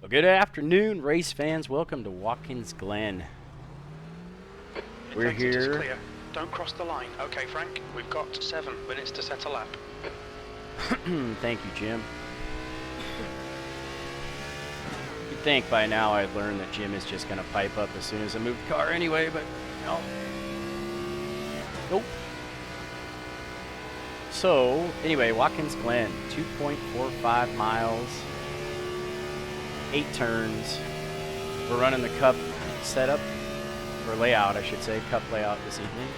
Well, good afternoon, race fans. Welcome to Watkins, Glen. We're Exit is here. clear. Don't cross the line. Okay, Frank, we've got 7 minutes to set a lap. Thank you, Jim. You'd think by now I'd learned that Jim is just going to pipe up as soon as I move the car anyway, but no. Nope. So, anyway, Watkins, Glen, 2.45 miles, 8 turns. We're running the Cup setup, or layout, I should say, Cup layout this evening.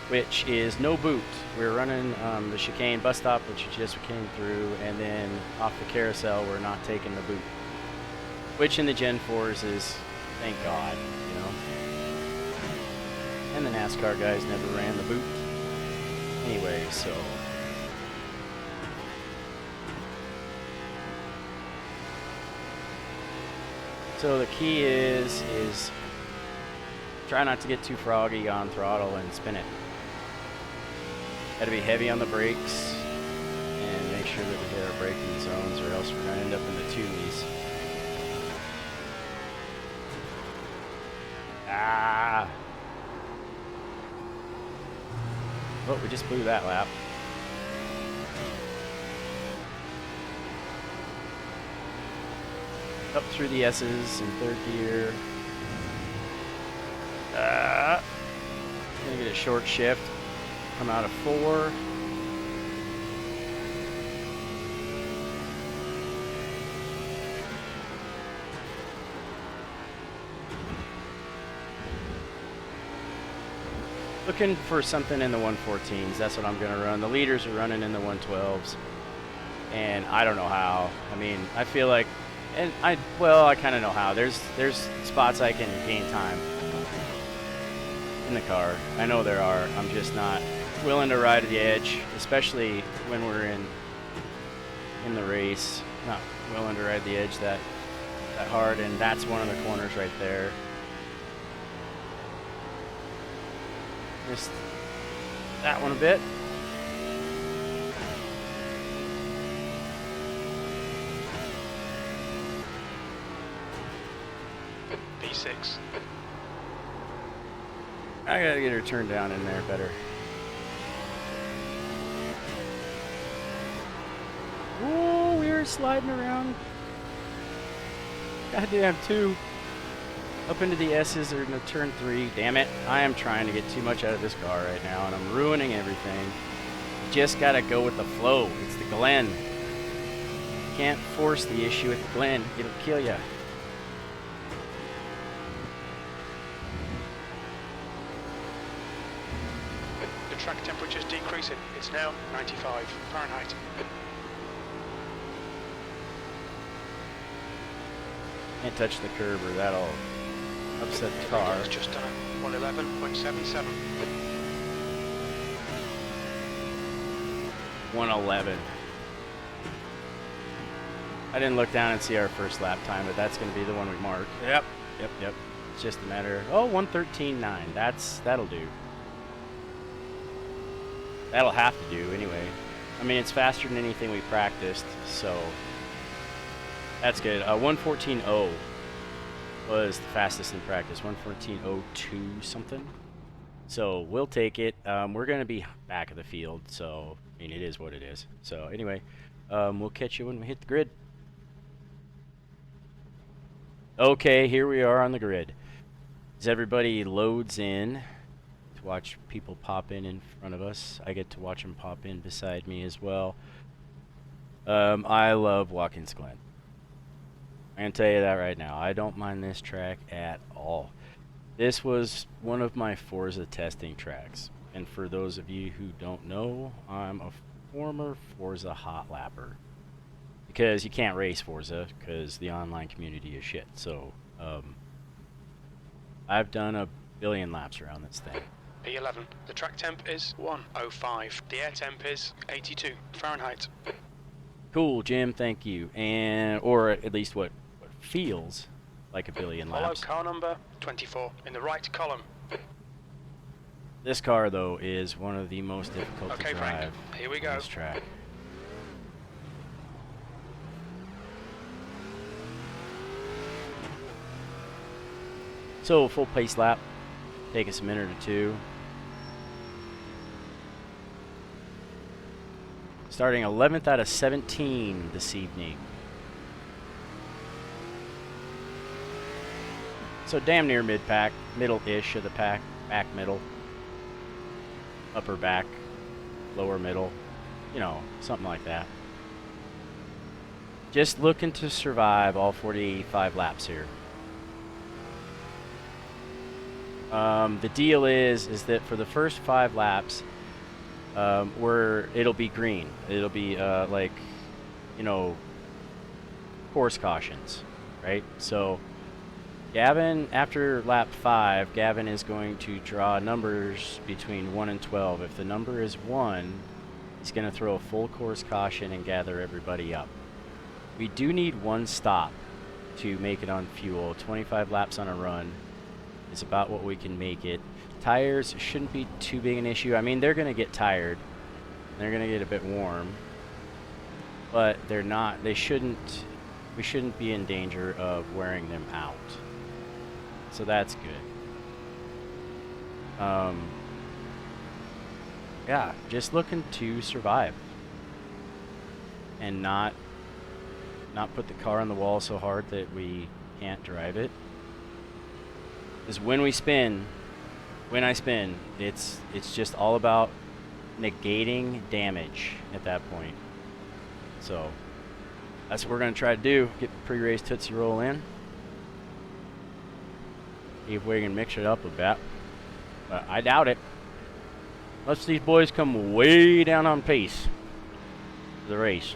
Which is no boot. We're running the chicane bus stop, which just came through, and then off the carousel, we're not taking the boot. Which in the Gen 4's is, thank God, you know. And the NASCAR guys never ran the boot. Anyway, so. So the key is try not to get too froggy on throttle and spin it. Got to be heavy on the brakes and make sure that we hit our braking zones, or else we're going to end up in the toonies. Ah! Oh, we just blew that lap. Up through the S's in 3rd gear. Gonna get a short shift. Come out of 4. Looking for something in the 114s. That's what I'm gonna run. The leaders are running in the 112s. And I don't know how. I mean, I feel like, and I kind of know how. There's spots I can gain time in the car. I know there are. I'm just not willing to ride the edge, especially when we're in the race. Not willing to ride the edge that hard, and that's one of the corners right there. Missed that one a bit. P6. I gotta get her turned down in there better. Ooh, we were sliding around. Goddamn 2. Up into the S's or into turn 3. Damn it. I am trying to get too much out of this car right now, and I'm ruining everything. You just gotta go with the flow. It's the Glen. You can't force the issue at the Glen. It'll kill you. The track temperature's decreasing. It's now 95 Fahrenheit. Can't touch the curb or that'll upset the car. It's just done at 111.77. 111. I didn't look down and see our first lap time, but that's going to be the one we marked. Yep. It's just a matter of, oh, 113.9. That'll do. That'll have to do anyway. I mean, it's faster than anything we practiced, so that's good. 114.0 was the fastest in practice. 114.02 something. So we'll take it. We're going to be back of the field, so I mean, it is what it is. So anyway, we'll catch you when we hit the grid. Okay, here we are on the grid. As everybody loads in to watch people pop in front of us, I get to watch them pop in beside me as well. I love Watkins Glen. I can tell you that right now. I don't mind this track at all. This was one of my Forza testing tracks. And for those of you who don't know, I'm a former Forza hot lapper. Because you can't race Forza because the online community is shit. So, I've done a billion laps around this thing. P11. The track temp is 105. The air temp is 82 Fahrenheit. Cool, Jim. Thank you. And or at least what feels like a billion Follow laps. car number 24 in the right column. This car, though, is one of the most difficult Okay, to Frank, drive here we on go. this track. So, full pace lap. Take us a minute or two. Starting 11th out of 17 this evening. So damn near mid-pack, middle-ish of the pack, back middle, upper back, lower middle, you know, something like that. Just looking to survive all 45 laps here. The deal is that for the first 5 laps, it'll be green. It'll be like, you know, course cautions, right? So Gavin, after lap 5, Gavin is going to draw numbers between 1 and 12. If the number is 1, he's going to throw a full course caution and gather everybody up. We do need 1 stop to make it on fuel. 25 laps on a run is about what we can make it. Tires shouldn't be too big an issue. I mean, they're going to get tired. They're going to get a bit warm. But they're not, we shouldn't be in danger of wearing them out. So that's good. Yeah, just looking to survive. And not put the car on the wall so hard that we can't drive it. Because when I spin, it's just all about negating damage at that point. So that's what we're going to try to do. Get pre-race Tootsie Roll in. See if we can mix it up a bit. But I doubt it. Unless these boys come way down on pace for the race.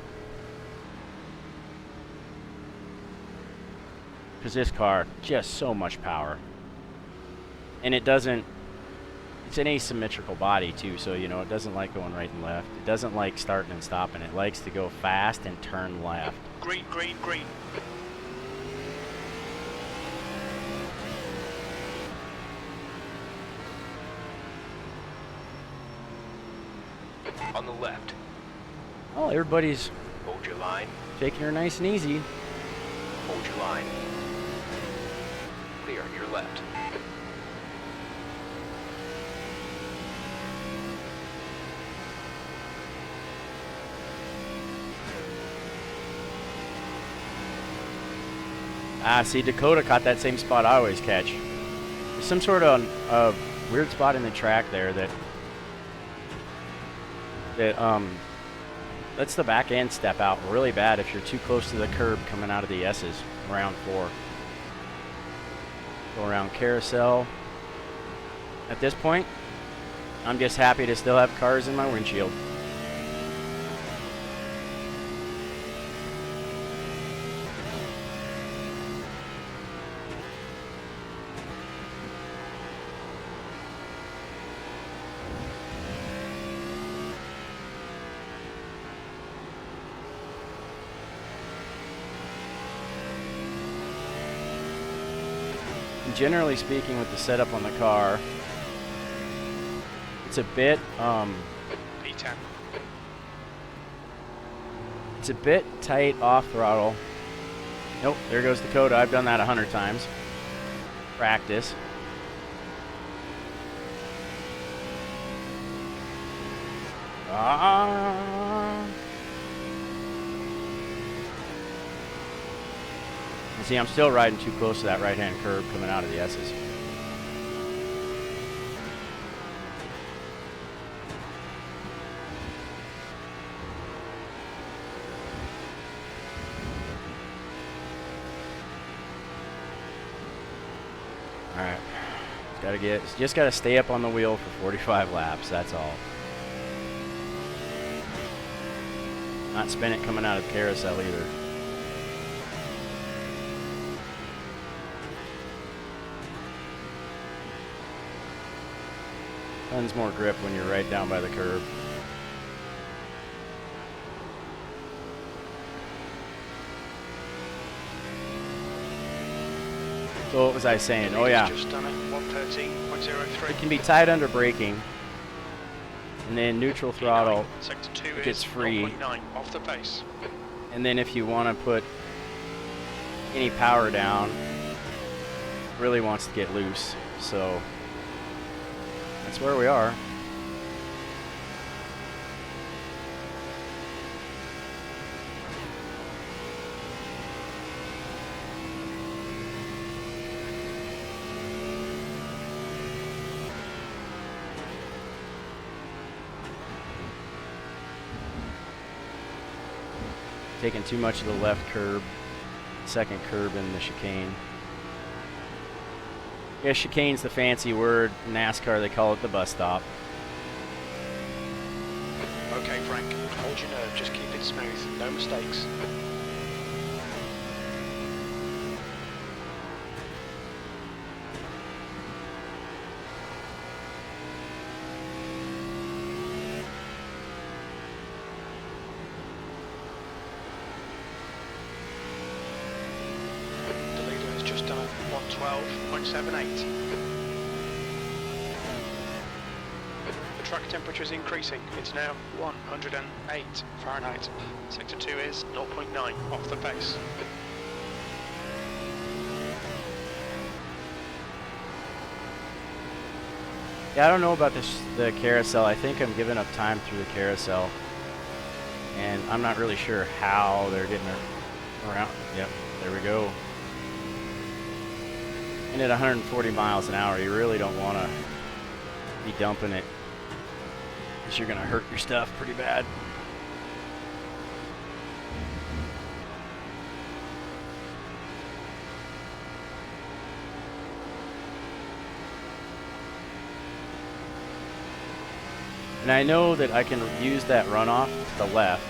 Because this car, just so much power. And it doesn't, it's an asymmetrical body too, so you know, it doesn't like going right and left. It doesn't like starting and stopping. It likes to go fast and turn left. Green, green, green. On the left. Oh, everybody's Hold your line. taking her nice and easy. Hold your line. Clear, your left. Ah, see, Dakota caught that same spot I always catch. There's some sort of weird spot in the track there that lets the back end step out really bad if you're too close to the curb coming out of the S's, round 4. Go around carousel. At this point, I'm just happy to still have cars in my windshield. Generally speaking, with the setup on the car, it's a bit P10. it's a bit tight off throttle. Nope, there goes Dakota. I've done that 100 times. Practice. See, I'm still riding too close to that right-hand curb coming out of the S's. All right, just gotta stay up on the wheel for 45 laps. That's all. Not spin it coming out of the carousel either. Tons more grip when you're right down by the curb. So what was I saying? Oh yeah, Just done it. 113.03. it can be tied under braking, and then neutral throttle, Sector 2 it gets is free. 0.9 off the pace. And then if you want to put any power down, it really wants to get loose. So that's where we are. Taking too much of the left curb, second curb in the chicane. Yeah, chicane's the fancy word. In NASCAR, they call it the bus stop. Okay, Frank, hold your nerve, just keep it smooth, no mistakes. The leader has just done a 112.78. The track temperature is increasing. It's now 108 Fahrenheit. Sector 2 is 0.9 off the pace. Yeah, I don't know about the carousel. I think I'm giving up time through the carousel. And I'm not really sure how they're getting around. Yep, there we go. And at 140 miles an hour, you really don't want to be dumping it, because you're going to hurt your stuff pretty bad. And I know that I can use that runoff to the left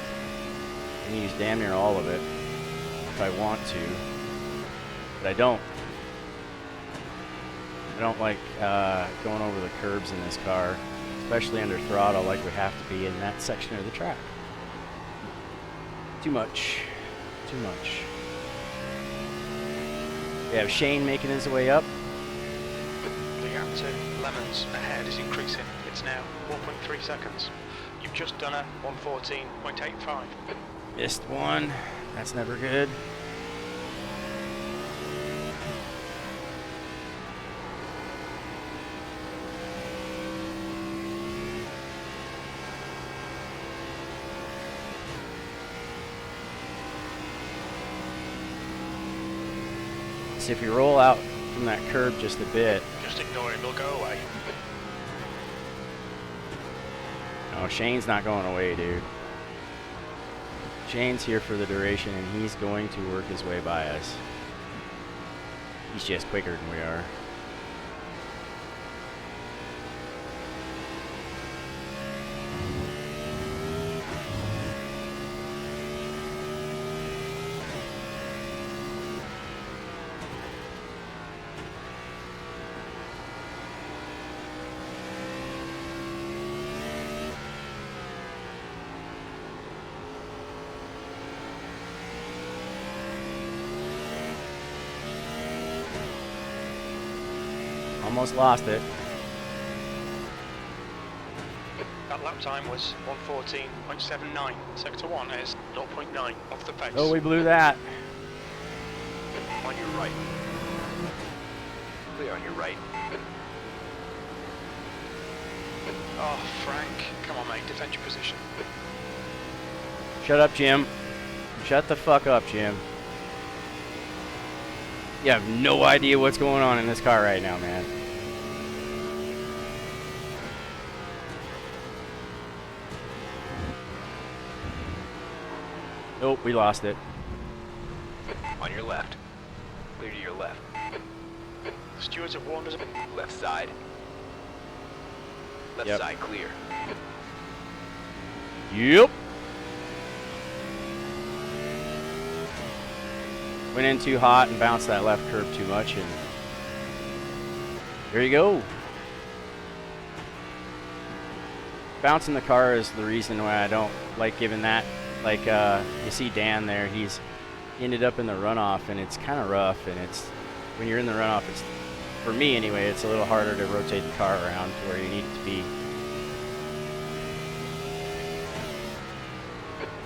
and use damn near all of it if I want to, but I don't. I don't like going over the curbs in this car, especially under throttle like we have to be in that section of the track. Too much. Too much. We have Shane making his way up. The gap to Lemons ahead is increasing. It's now 1.3 seconds. You've just done a 114.85. Missed one. That's never good. So if you roll out from that curb just a bit. Just ignore him, he'll go away. No, Shane's not going away, dude. Shane's here for the duration, and he's going to work his way by us. He's just quicker than we are. Almost lost it. That lap time was 114.79. Sector 1 is 0.9 off the pace. Oh, we blew that. On your right. Clear on your right. Oh, Frank. Come on, mate. Defend your position. Shut up, Jim. Shut the fuck up, Jim. You have no idea what's going on in this car right now, man. Nope, we lost it. On your left. Clear to your left. The stewards have warned us a bit. Left side. Left Yep. side clear. Yep. Went in too hot and bounced that left curb too much, and there you go. Bouncing the car is the reason why I don't like giving that. Like, you see Dan there, he ended up in the runoff, and it's kind of rough, and it's when you're in the runoff, it's, for me anyway, it's a little harder to rotate the car around to where you need it to be.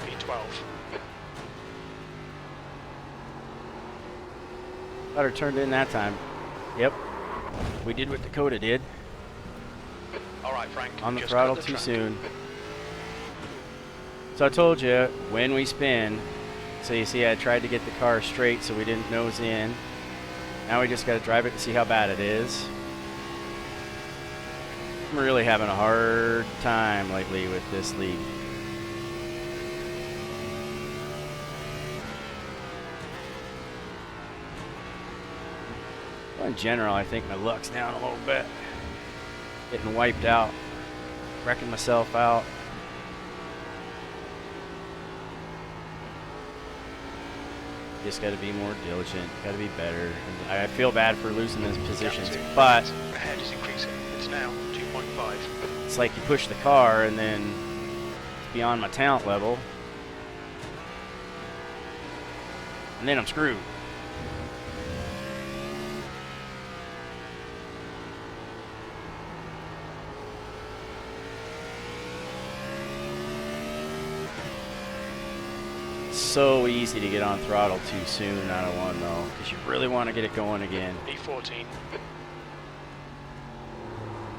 P12. Got her turned in that time. Yep. We did what Dakota did. All right, Frank. On the just throttle cut the too track. soon. So I told you, when we spin, so you see I tried to get the car straight so we didn't nose in. Now we just got to drive it and see how bad it is. I'm really having a hard time lately with this league. Well, in general, I think my luck's down a little bit. Getting wiped out, wrecking myself out. Just got to be more diligent, got to be better. And I feel bad for losing those positions, but ahead is increasing. It's now 2.5. it's like you push the car and then it's beyond my talent level, and then I'm screwed. So easy to get on throttle too soon out of one though, because you really want to get it going again. P14.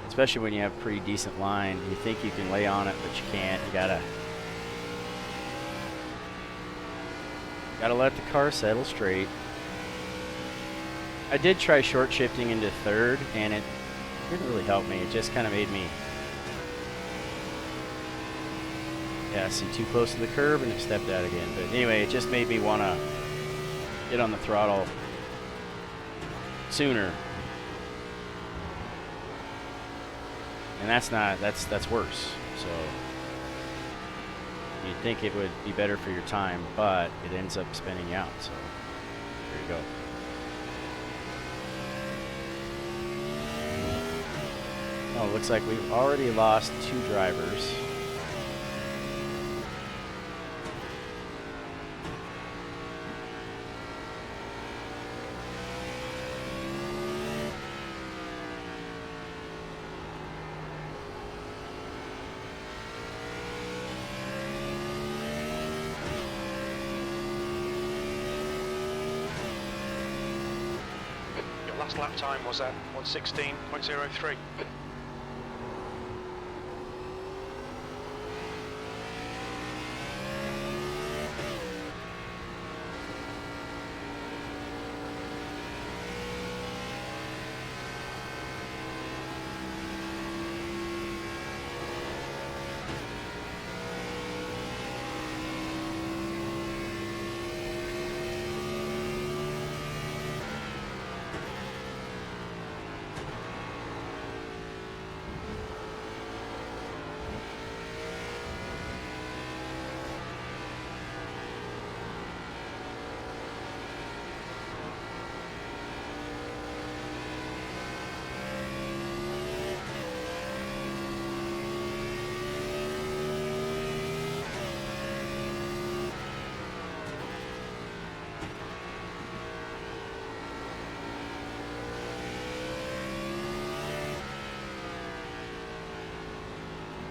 Especially when you have pretty decent line. You think you can lay on it, but you can't. You gotta let the car settle straight. I did try short shifting into third, and it didn't really help me. It just kind of made me, yeah, see, too close to the curb and it stepped out again. But anyway, it just made me want to get on the throttle sooner. And that's worse. So you'd think it would be better for your time, but it ends up spinning you out. So there you go. Oh, it looks like we've already lost 2 drivers. Last lap time was at 1:16.03.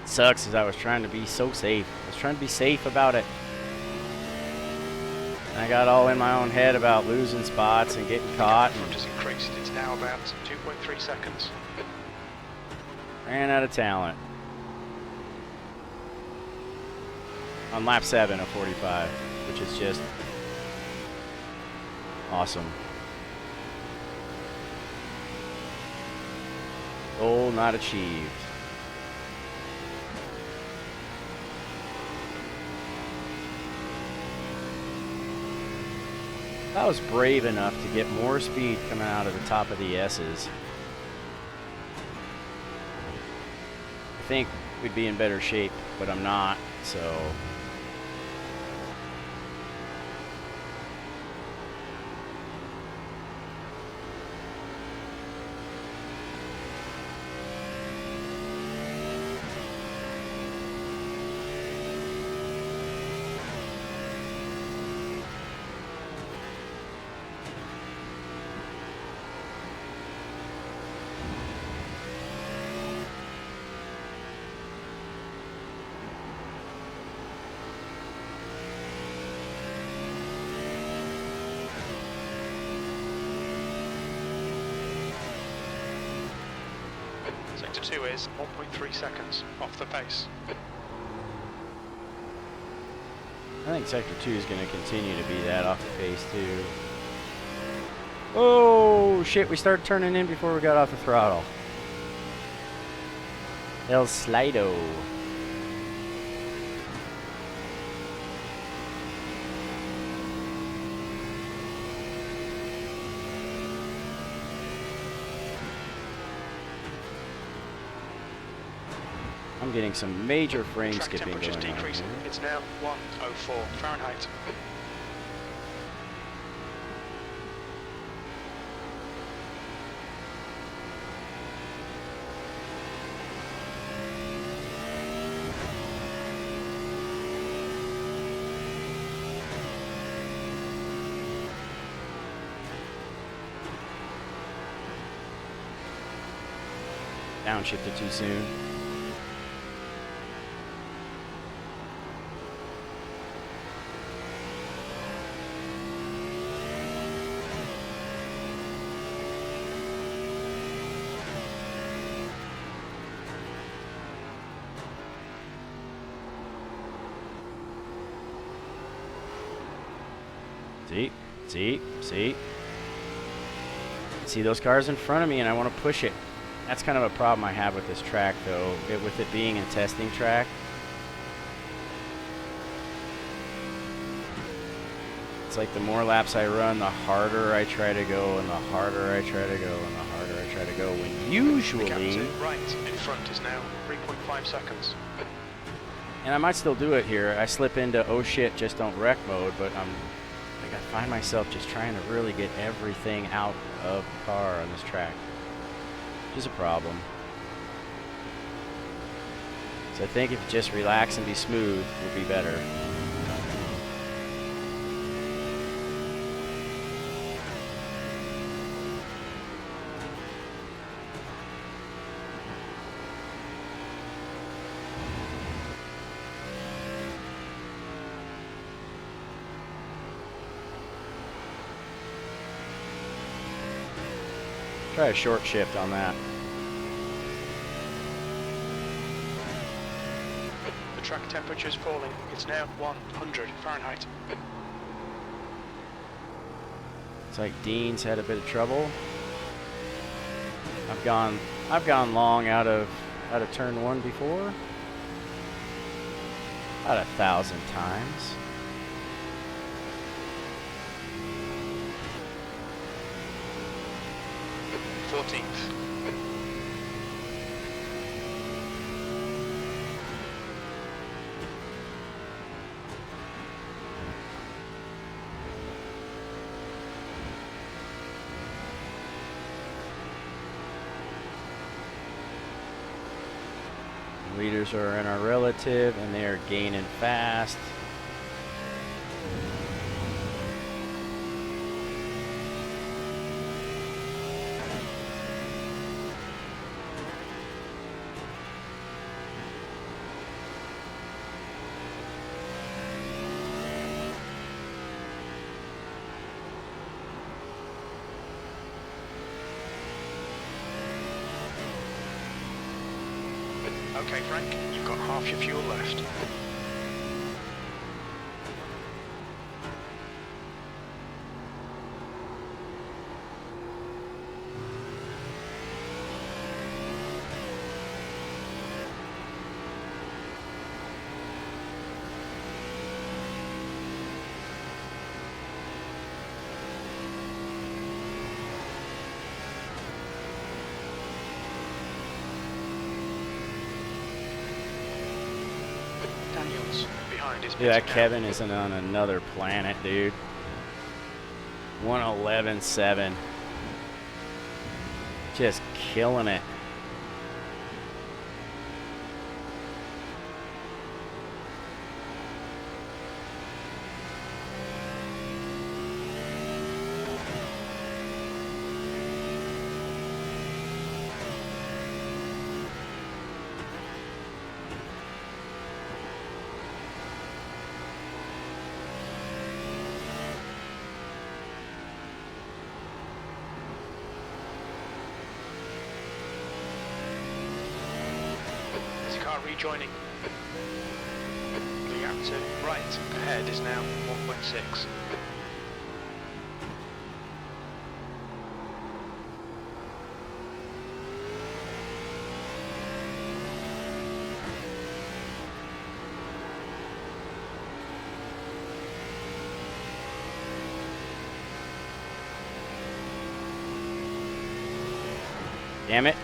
Sucks is I was trying to be so safe. I was trying to be safe about it. And I got all in my own head about losing spots and getting caught. The front has increased. It's now about 2.3 seconds. Ran out of talent. On lap 7 of 45, which is just awesome. Goal not achieved. I was brave enough to get more speed coming out of the top of the S's. I think we'd be in better shape, but I'm not, so. Sector 2 is 1.3 seconds off the pace. I think Sector 2 is going to continue to be that off the pace too. Oh shit, we started turning in before we got off the throttle. El Slido. I'm getting some major frame Track skipping temperature's going on decreasing. here. It's now 104 Fahrenheit. Downshifted too soon. See those cars in front of me and I want to push it. That's kind of a problem I have with this track though, with it being a testing track. It's like the more laps I run, the harder I try to go, and the harder I try to go, and the harder I try to go, when usually... Right in front is now 3.5 seconds. And I might still do it here. I slip into oh shit, just don't wreck mode, but I find myself just trying to really get everything out of the car on this track, which is a problem. So I think if you just relax and be smooth, will be better. Try a short shift on that. The track temperature is falling. It's now 100 Fahrenheit. It's like Dean's had a bit of trouble. I've gone long out of turn one before. About 1,000 times. Leaders are in our relative, and they are gaining fast. Okay, Frank, you've got half your fuel left. Yeah, that Kevin isn't on another planet, dude. 111.7. Just killing it. joining. The gap to right ahead is now 1.6. Damn it.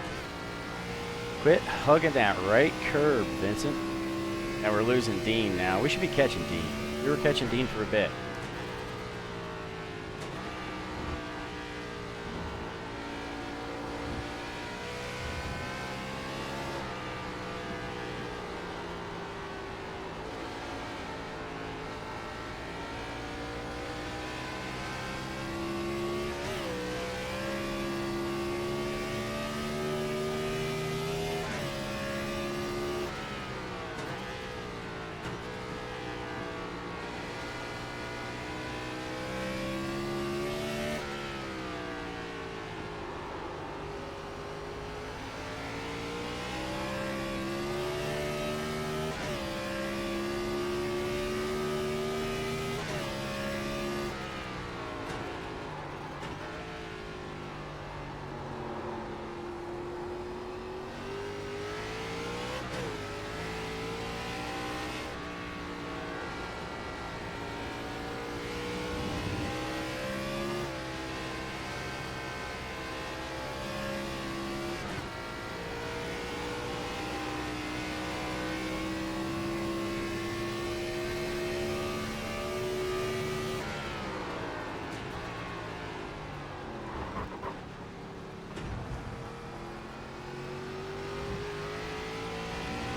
Quit hugging that right curb, Vincent. And we're losing Dean now. We should be catching Dean. We were catching Dean for a bit.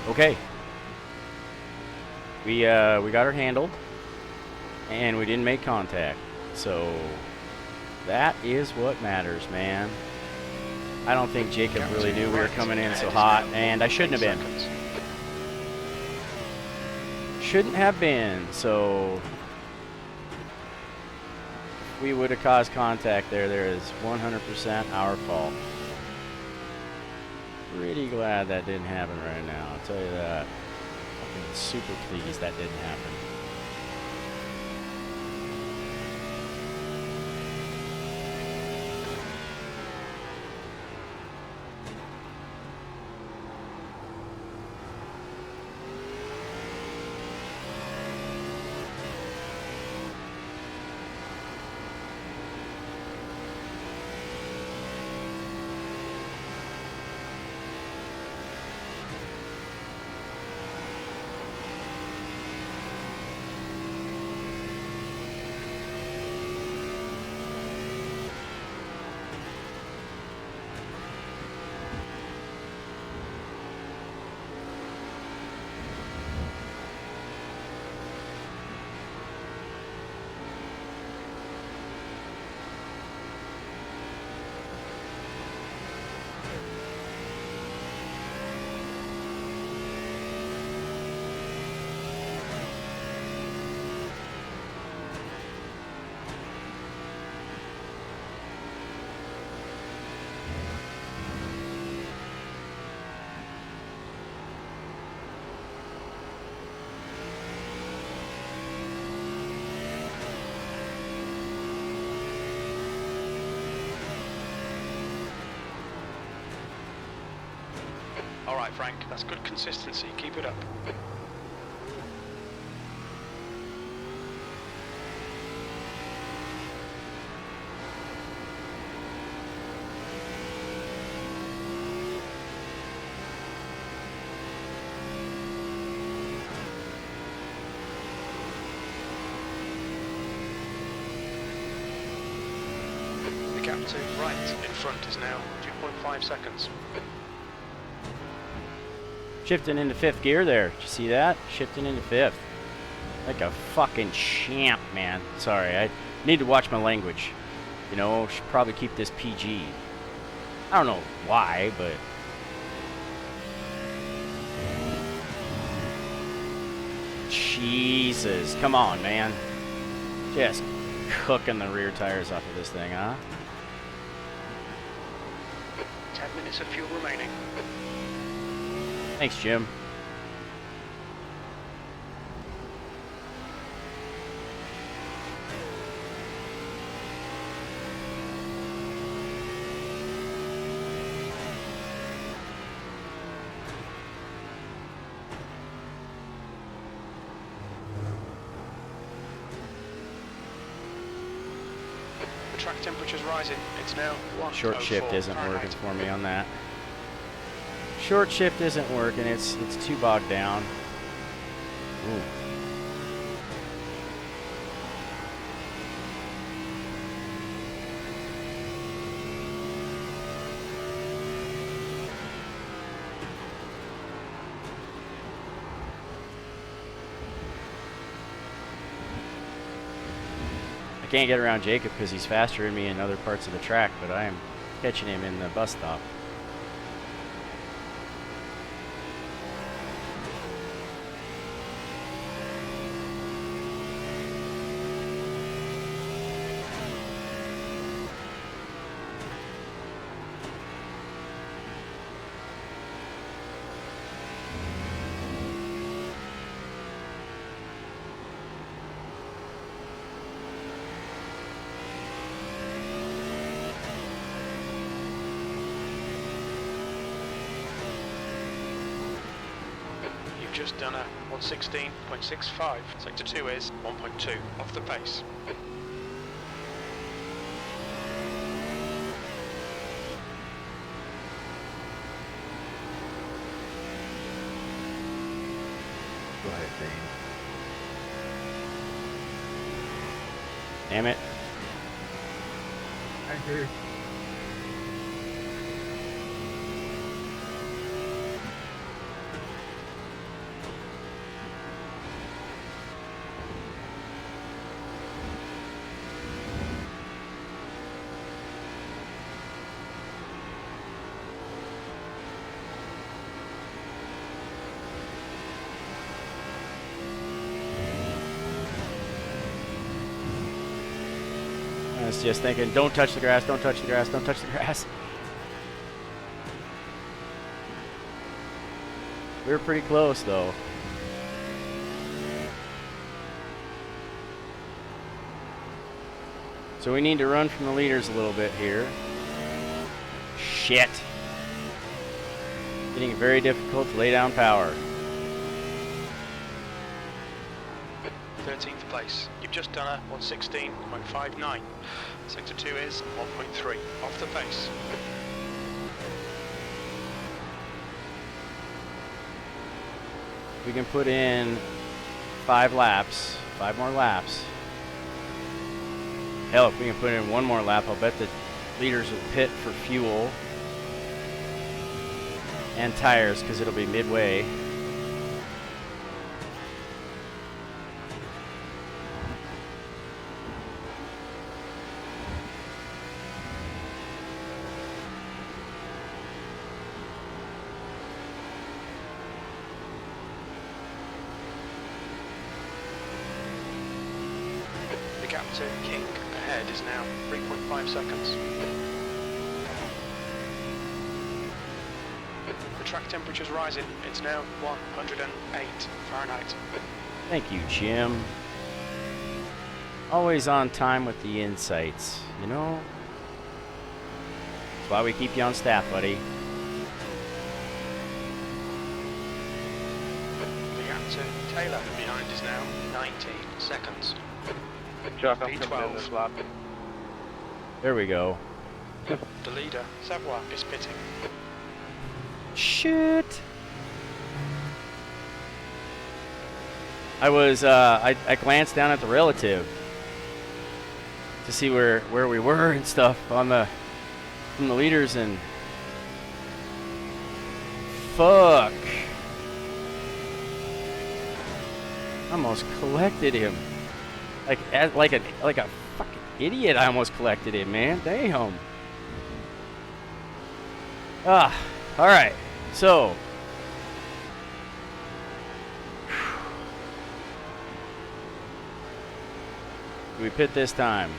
Okay. We got her handled, and we didn't make contact. So that is what matters, man. I don't think Jacob really knew we were coming in so hot, and I shouldn't have been. Shouldn't have been, so if we would have caused contact there is 100% our fault. Pretty glad that didn't happen right now, I'll tell you that. Fucking super pleased that didn't happen. All right, Frank, that's good consistency. Keep it up. The gap to right in front is now 2.5 seconds. Shifting into fifth gear there. Did you see that? Shifting into fifth. Like a fucking champ, man. Sorry, I need to watch my language. You know, should probably keep this PG. I don't know why, but... Jesus. Come on, man. Just cooking the rear tires off of this thing, huh? 10 minutes of fuel remaining. Thanks, Jim. track temperature's rising. It's now 104 Short shift isn't Fahrenheit. working for me on that. Short shift isn't working. It's too bogged down. Ooh. I can't get around Jacob because he's faster than me in other parts of the track, but I am catching him in the bus stop. Just done a 116.65. Sector 2 is 1.2 off the pace. Go ahead, Dane. Damn it. I heard. I was just thinking, don't touch the grass, don't touch the grass, don't touch the grass. We were pretty close though. So we need to run from the leaders a little bit here. Shit. Getting very difficult to lay down power. 13th place. You've just done a 116.59. Sector 2 is 1.3 off the pace. We can put in 5 laps, 5 more laps. Hell, if we can put in 1 more lap, I'll bet the leaders will pit for fuel and tires because it'll be midway. Gap to King ahead is now 3.5 seconds. The track temperature's rising. It's now 108 Fahrenheit. Thank you, Jim. Always on time with the insights, you know? That's why we keep you on staff, buddy. The gap to Taylor behind is now 90 seconds. Chuck, I'm P12. coming in this lap. There we go. The leader, Savoie, is pitting. Shit. I was, I glanced down at the relative to see where we were and stuff on the, from the leaders, and fuck. Almost collected him. Like a fucking idiot, I almost collected him, man. Damn. Ah, all right. So, do we pit this time?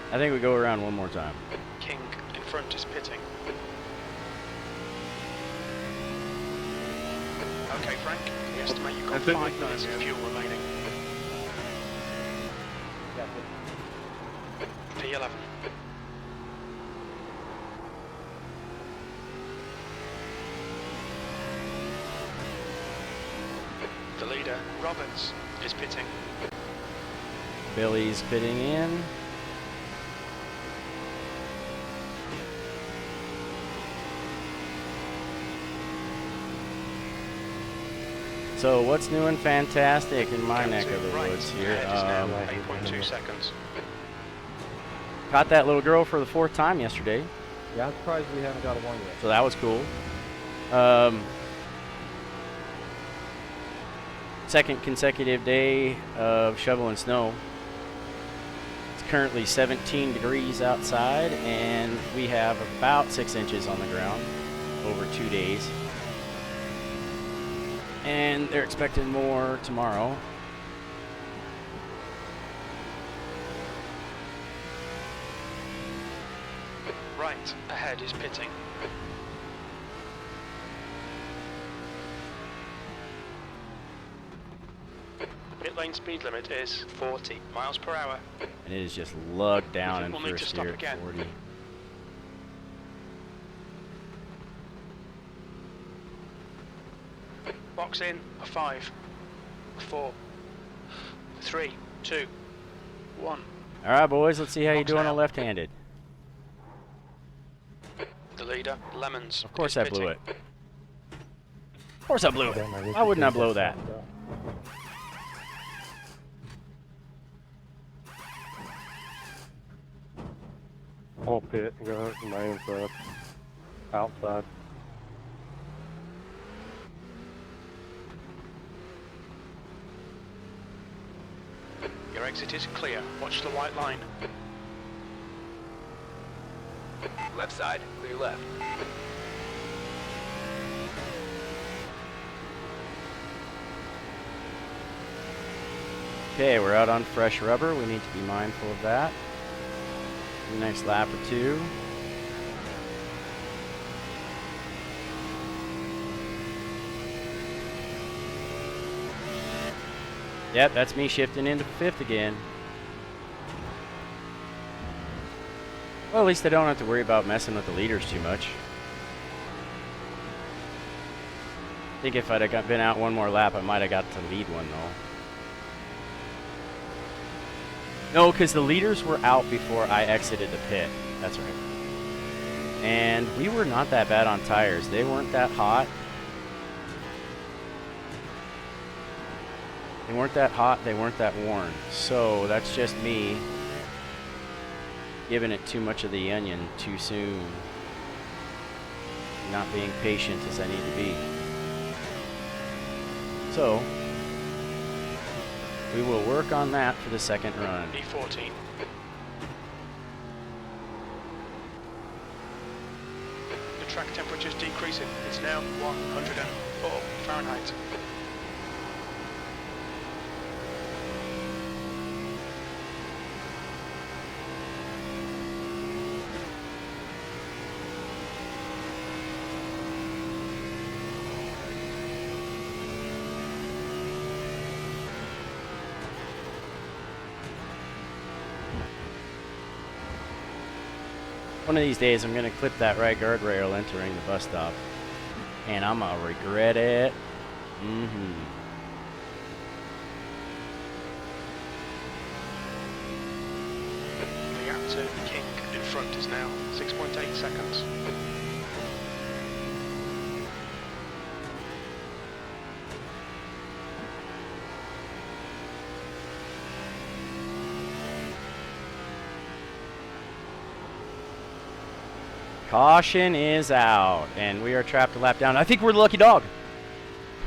I think we go around one more time. King in front is pitting. Okay, Frank, we estimate you've got That's it, 5 this minutes time, of yeah. fuel remaining. P11. The leader, Roberts, is pitting. Billy's pitting in. So what's new and fantastic in my neck of the woods here? Ahead is now 8.2 seconds. Caught that little girl for the 4th time yesterday, Yeah, I'm surprised we haven't got a one yet. so that was cool. Second consecutive day of shoveling snow. It's currently 17 degrees outside, and we have about 6 inches on the ground over 2 days. And they're expecting more tomorrow. Right, ahead is pitting. Pit lane speed limit is 40 miles per hour. And it is just lugged down in We'll need to first stop gear again. at 40. Box in, a 5, a 4, 3, 2, 1. All right, boys, let's see how you Box do on a out. left-handed. The leader, Lemons. Of course is I blew pitting. it. Of course I blew it. Why wouldn't I blow that? Whole pit, go to my inside. Outside. Your exit is clear. Watch the white line. Left side, clear left. Okay, we're out on fresh rubber. We need to be mindful of that. Next lap or two. Yep, that's me shifting into 5th again. Well, at least I don't have to worry about messing with the leaders too much. I think if I'd have been out one more lap, I might have got to lead one, though. No, because the leaders were out before I exited the pit. That's right. And we were not that bad on tires. They weren't that hot. They weren't that hot. They weren't that worn. So that's just me giving it too much of the onion too soon. Not being patient as I need to be. So we will work on that for the second run. B14. The track temperature is decreasing. It's now 104 Fahrenheit. One of these days I'm going to clip that right guardrail entering the bus stop. And I'm going to regret it. The gap to King in front is now 6.8 seconds. Caution is out, and we are trapped a lap down. I think we're the lucky dog.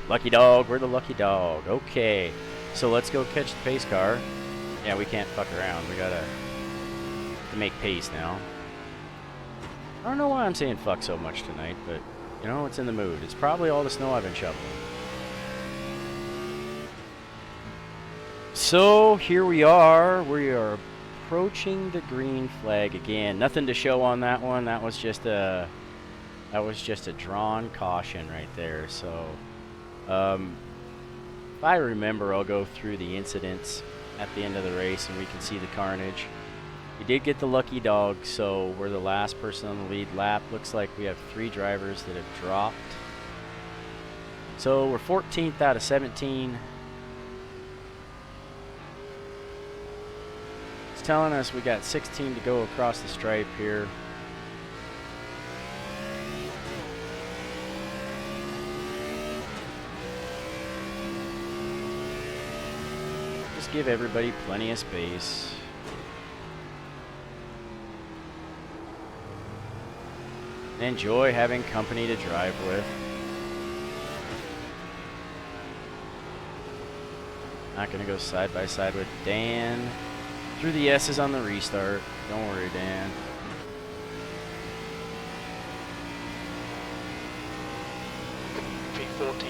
Lucky dog, we're the lucky dog. Okay, so let's go catch the pace car. Yeah, we can't fuck around. We gotta make pace now. I don't know why I'm saying fuck so much tonight, but you know, it's in the mood. It's probably all the snow I've been shoveling. So here we are. We are approaching the green flag again. Nothing to show on that one. That was just a drawn caution right there. So if I remember, I'll go through the incidents at the end of the race and we can see the carnage. We did get the lucky dog, so we're the last person on the lead lap. Looks like we have 3 drivers that have dropped. So we're 14th out of 17. It's telling us we got 16 to go across the stripe here. Just give everybody plenty of space. Enjoy having company to drive with. Not gonna go side by side with Dan. Threw the S's on the restart. Don't worry, Dan. V14.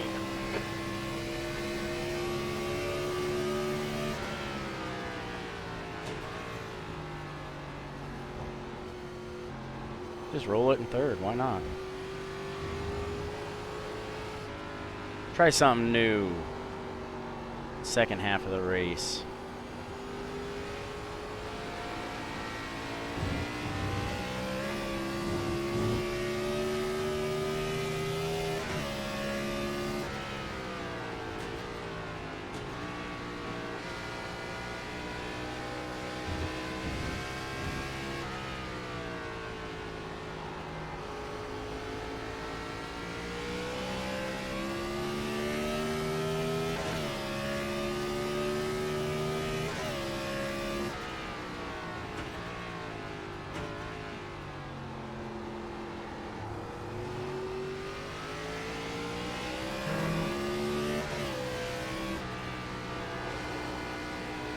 Just roll it in third. Why not? Try something new. Second half of the race.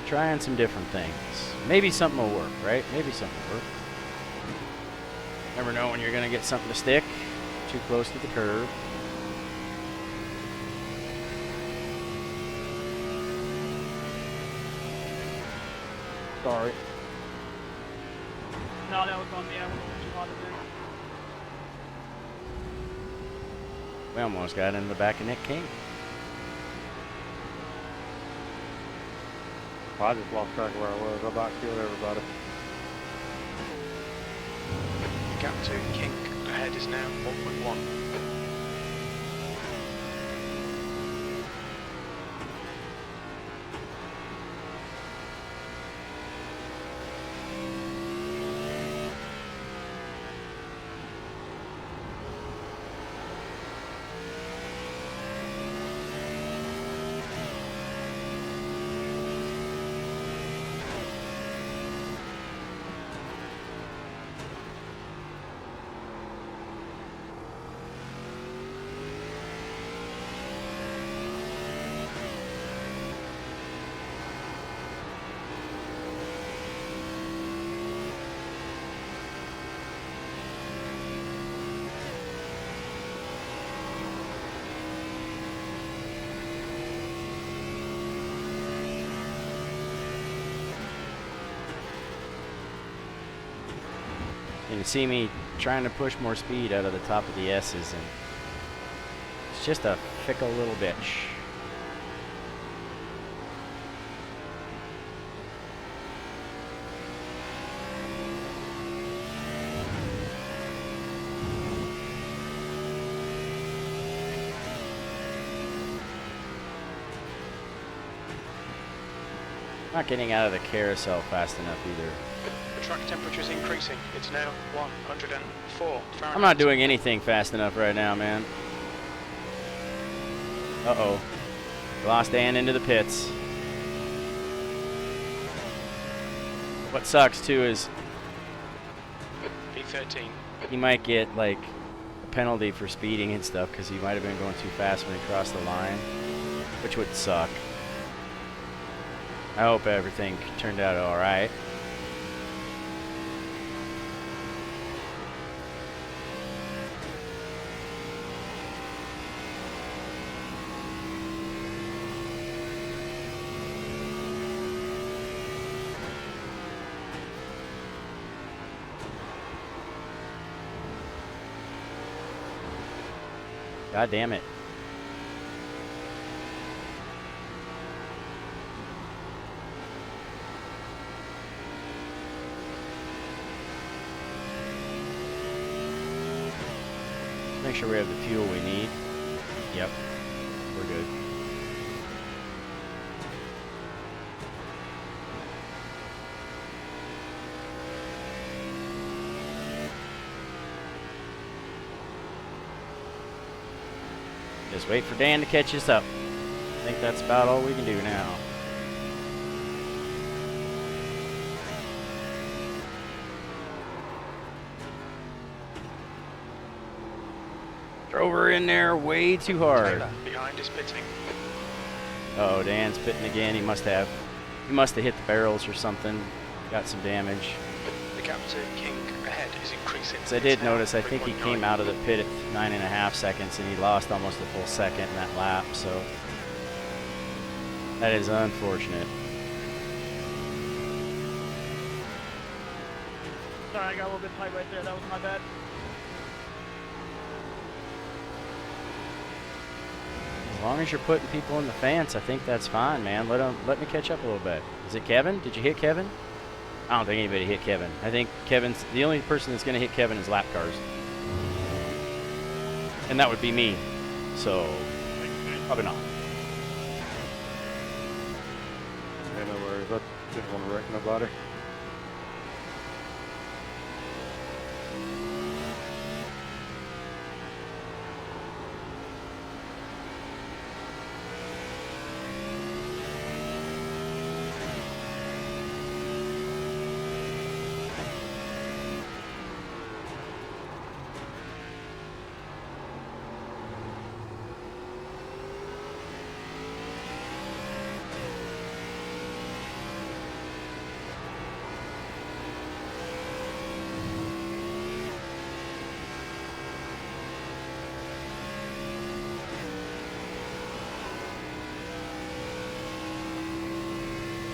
Trying some different things. Maybe something will work, right? Maybe something will work. Never know when you're going to get something to stick. Too close to the curve. Sorry. No, that was on me. I wasn't too hard to do. We almost got into the back of Nick King. I just lost track of where I was. I about killed everybody. Gap to King ahead is now 1.1. You can see me trying to push more speed out of the top of the S's, and it's just a fickle little bitch. Not getting out of the carousel fast enough either. The track temperature is increasing. It's now 104 Fahrenheit. I'm not doing anything fast enough right now, man. Uh-oh. Lost Dan into the pits. What sucks, too, is V13. he might get, like, a penalty for speeding and stuff because he might have been going too fast when he crossed the line, which would suck. I hope everything turned out all right. God damn it. make sure we have the fuel we need. Yep, we're good. Just wait for Dan to catch us up. I think that's about all we can do now. Drove her in there way too hard. Taylor, behind is pitting. Oh, Dan's pitting again. He must have hit the barrels or something. Got some damage. The captain, King, ahead is increasing. So I did notice, I think he came out of the pit at 9.5 seconds and he lost almost a full second in that lap, so that is unfortunate. Sorry, I got a little bit tight right there. That was my bad. As long as you're putting people in the fence, I think that's fine, man. Let me catch up a little bit. Is it Kevin? Did you hit Kevin? I don't think anybody hit Kevin. I think Kevin's the only person that's going to hit Kevin is lap cars. And that would be me. So, probably not. Yeah, no worries. I didn't want to wreck nobody.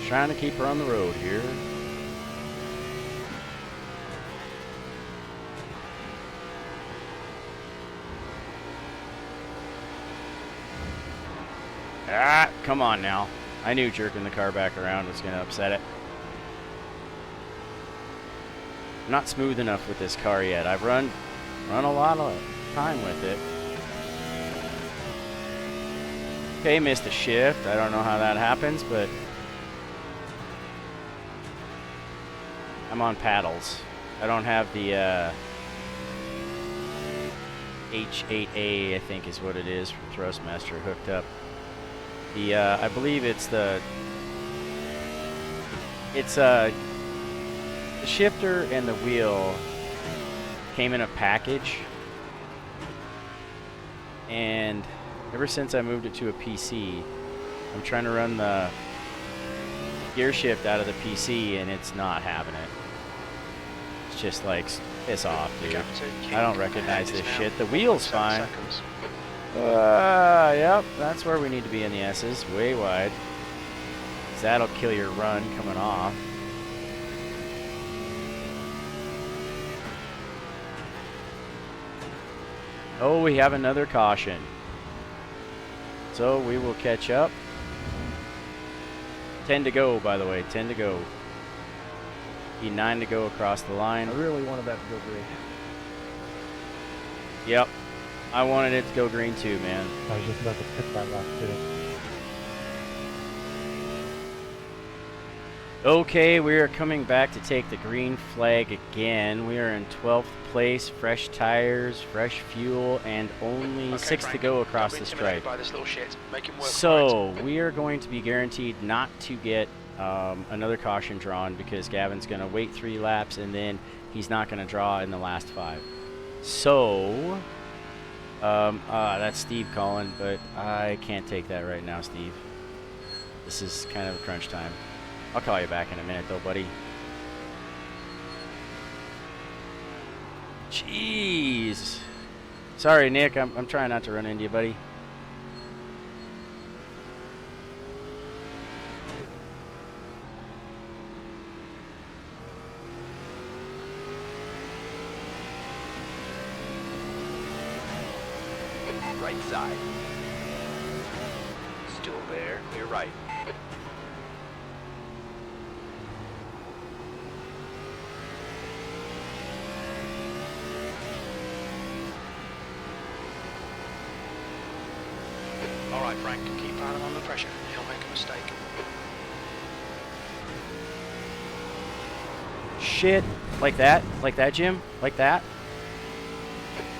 Trying to keep her on the road here. Ah, come on now. I knew jerking the car back around was going to upset it. I'm not smooth enough with this car yet. I've run a lot of time with it. Okay, missed a shift. I don't know how that happens, but I'm on paddles. I don't have the TH8A, I think is what it is, from Thurstmaster hooked up. The I believe it's the shifter and the wheel came in a package, and ever since I moved it to a PC, I'm trying to run the gear shift out of the PC and it's not having it. It's just like, piss off, dude. I don't recognize this shit. The wheel's fine. Yep, that's where we need to be in the S's, way wide. 'Cause that'll kill your run coming off. Oh, we have another caution. So we will catch up. 10 to go, by the way, 10 to go. Be 9 to go across the line. I really wanted that to go green. Yep. I wanted it to go green too, man. I was just about to pit that lap too. Okay, we are coming back to take the green flag again. We are in 12th place, fresh tires, fresh fuel, and only 6 to go across the stripe. By this little shit. Make him work So we are going to be guaranteed not to get another caution drawn, because Gavin's going to wait 3 laps and then he's not going to draw in the last 5. So that's Steve calling, but I can't take that right now, Steve. This is kind of a crunch time. I'll call you back in a minute though, buddy. Jeez. Sorry, Nick. I'm trying not to run into you, buddy. Right side. Still there. Clear right. Frank. Keep piling on the pressure. He'll make a mistake. Shit. Like that? Like that, Jim? Like that?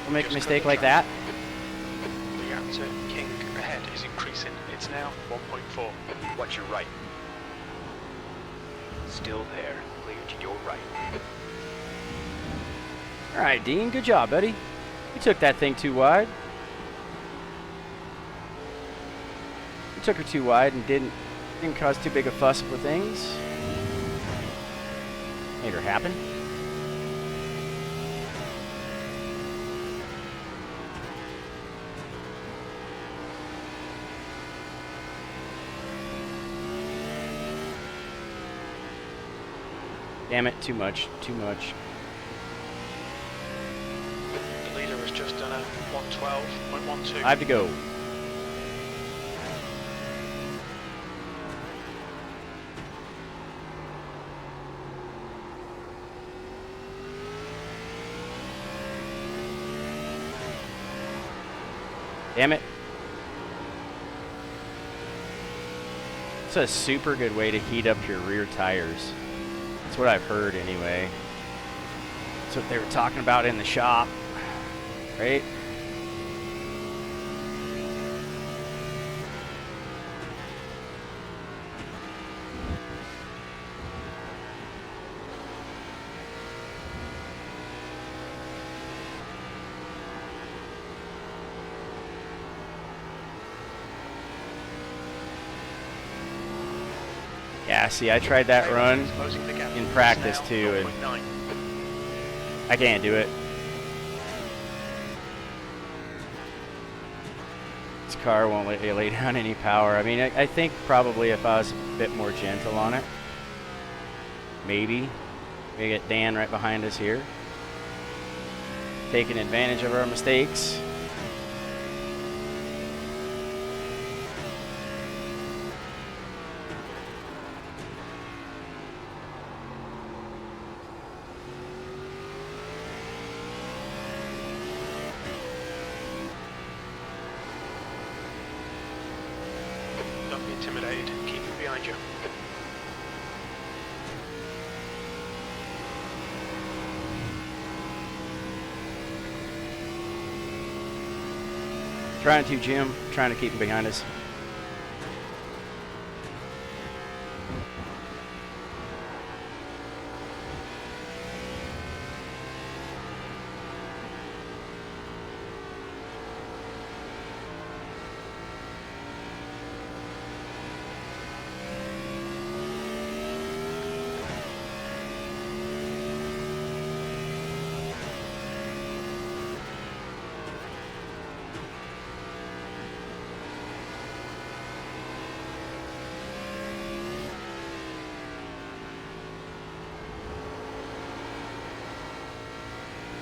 Don't make a Just mistake cut the like track. that? The gap to King ahead is increasing. It's now 1.4. Watch your right. Still there. Clear to your right. Alright, Dean. Good job, buddy. You took that thing too wide. You took her too wide and didn't cause too big a fuss with things. Made her happen. Damn it, too much, too much. The leader has just done a 112.12. 5 to go. Damn it. It's a super good way to heat up your rear tires. That's what I've heard anyway. That's what they were talking about in the shop, right? Yeah, see, I tried that run Closing the gap. in It's practice now too, and 0.9. I can't do it. This car won't let you lay down any power. I mean, I think probably if I was a bit more gentle on it, maybe. We get Dan right behind us here, taking advantage of our mistakes. Don't be intimidated. Keep it behind you. Trying to, Jim. Trying to keep him behind us.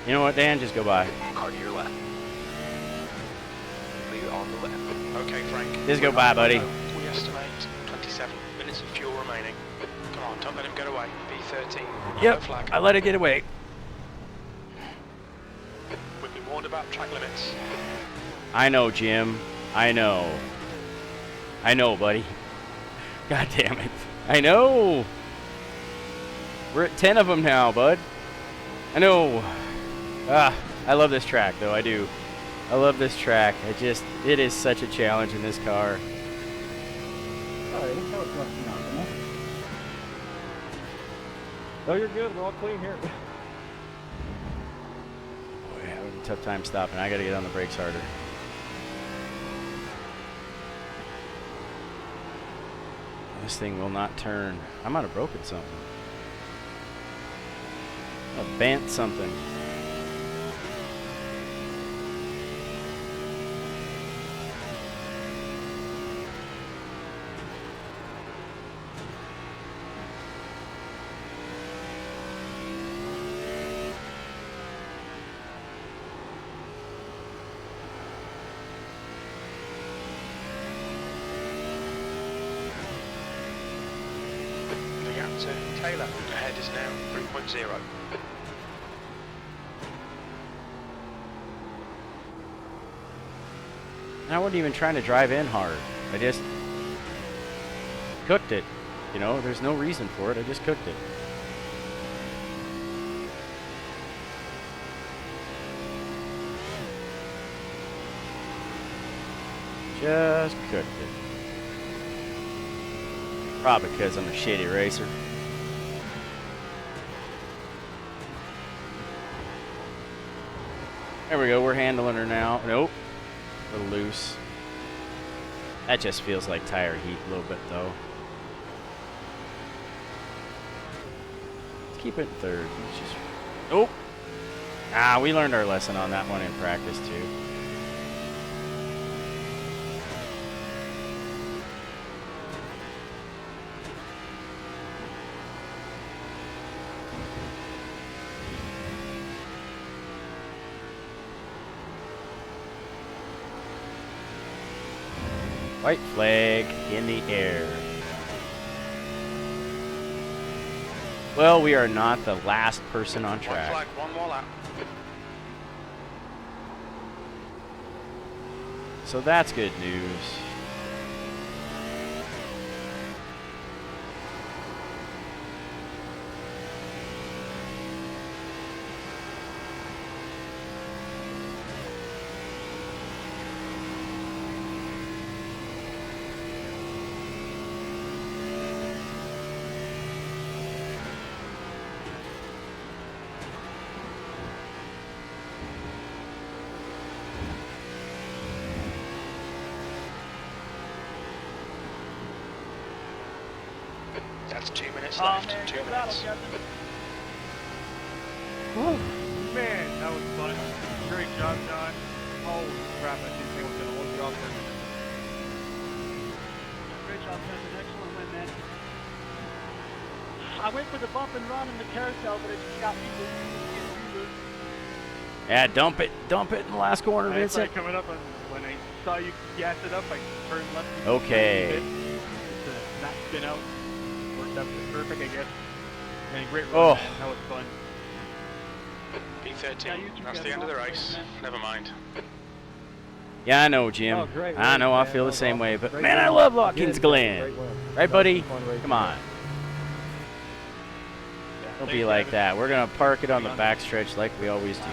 You know what, Dan? Just go by. Car to your left. Clear on the left. Okay, Frank. Just go by, buddy. We estimate 27 minutes of fuel remaining. Come on, don't let him get away. B13. Yep, yellow flag. I let it get away. We've been warned about track limits. I know, Jim. I know. I know, buddy. God damn it. I know. We're at 10 of them now, bud. I know. Ah, I love this track, though. I do. I love this track. It is such a challenge in this car. Sorry, that was rusting out, you know? Oh, you're good. We're all clean here. Boy, having a tough time stopping. I got to get on the brakes harder. This thing will not turn. I might have broken something. I bent something. The gap to Taylor ahead is now 3.0. And I wasn't even trying to drive in hard. I just cooked it. You know, there's no reason for it. I just cooked it. Just cooked it. Probably because I'm a shitty racer. There we go. We're handling her now. Nope. A little loose. That just feels like tire heat a little bit, though. Let's keep it in third. It's just... Nope. Ah, we learned our lesson on that one in practice, too. White flag in the air. Well, we are not the last person on track. White flag, one more lap. So that's good news. That's 2 minutes Oh left. man, 2 good battle, minutes. Captain. Man, that was fun. Great job, John. Holy crap, I didn't think I was going to hold you off for a minute. Great job, Captain. Excellent win, man. I went for the bump and run in the carousel, but it just got me to Yeah, dump it in the last corner, I Vincent. started coming up, and when I saw you gas it up, I turned left. Okay. Not spin out. Worked out perfect, I guess. And a great run, Oh. man. That was fun. P13, Yeah, you two that's got the end of the it. race. Never mind. Yeah, I know, Jim. Oh, great I know, I race, feel man. the same That was way. awesome. But Great man, I win. love Watkins Good, Glen. great win. Right, That was buddy? a fun race Come to on. do. Don't Thanks, be like Kevin. that. We're going to park it on the Hang on. backstretch like we always do.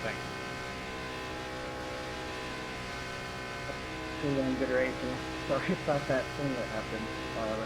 Thanks. Cool and good racing. Sorry about that thing that happened. That was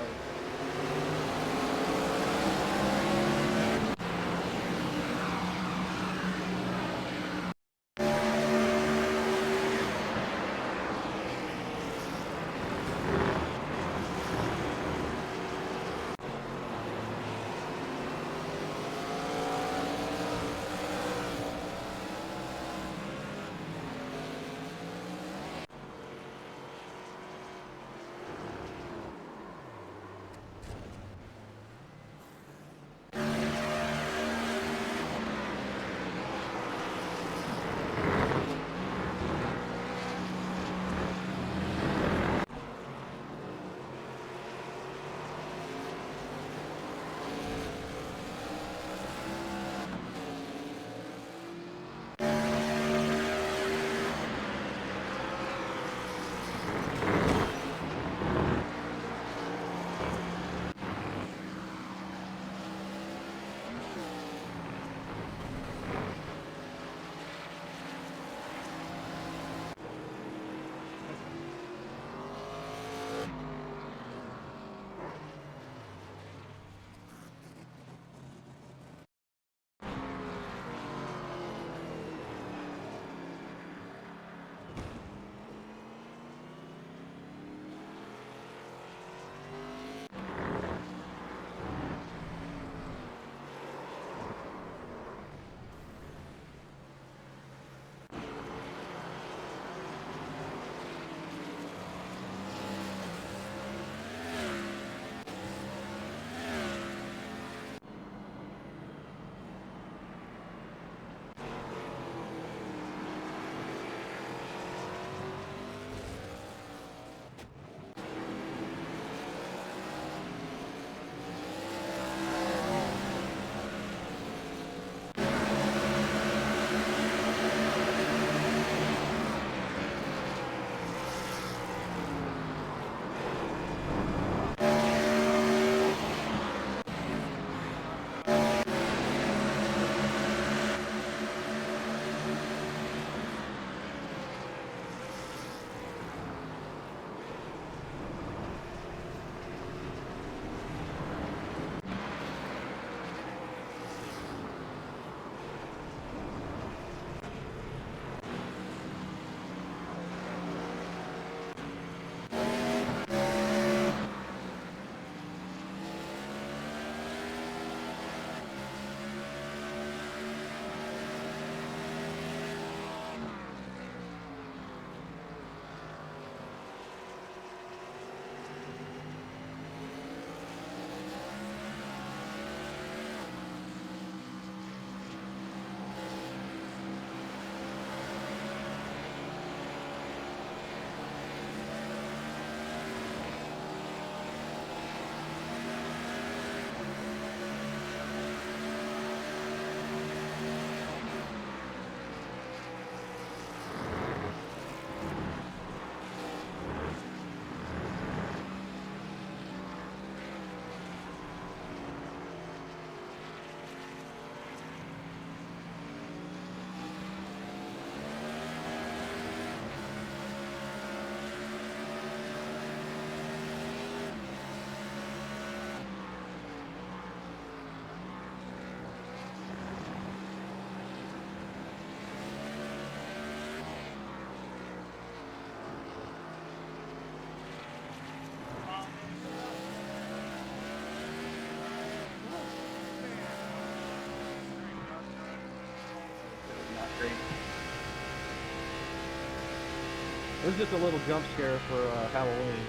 It was just a little jump scare for Halloween.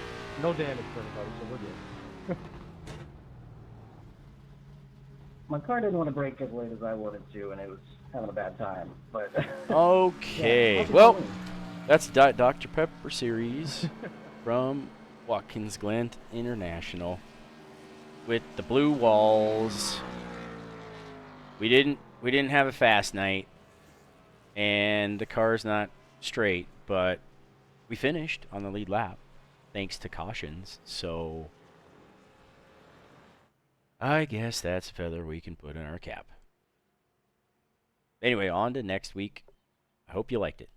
No damage for anybody, so we're good. My car didn't want to brake as late as I wanted to, and it was having a bad time. But Okay, happy well, Halloween. that's Dr. Pepper series from Watkins Glen International with the blue walls. We didn't have a fast night, and the car's not straight, but we finished on the lead lap thanks to cautions. So I guess that's a feather we can put in our cap. Anyway, on to next week. I hope you liked it.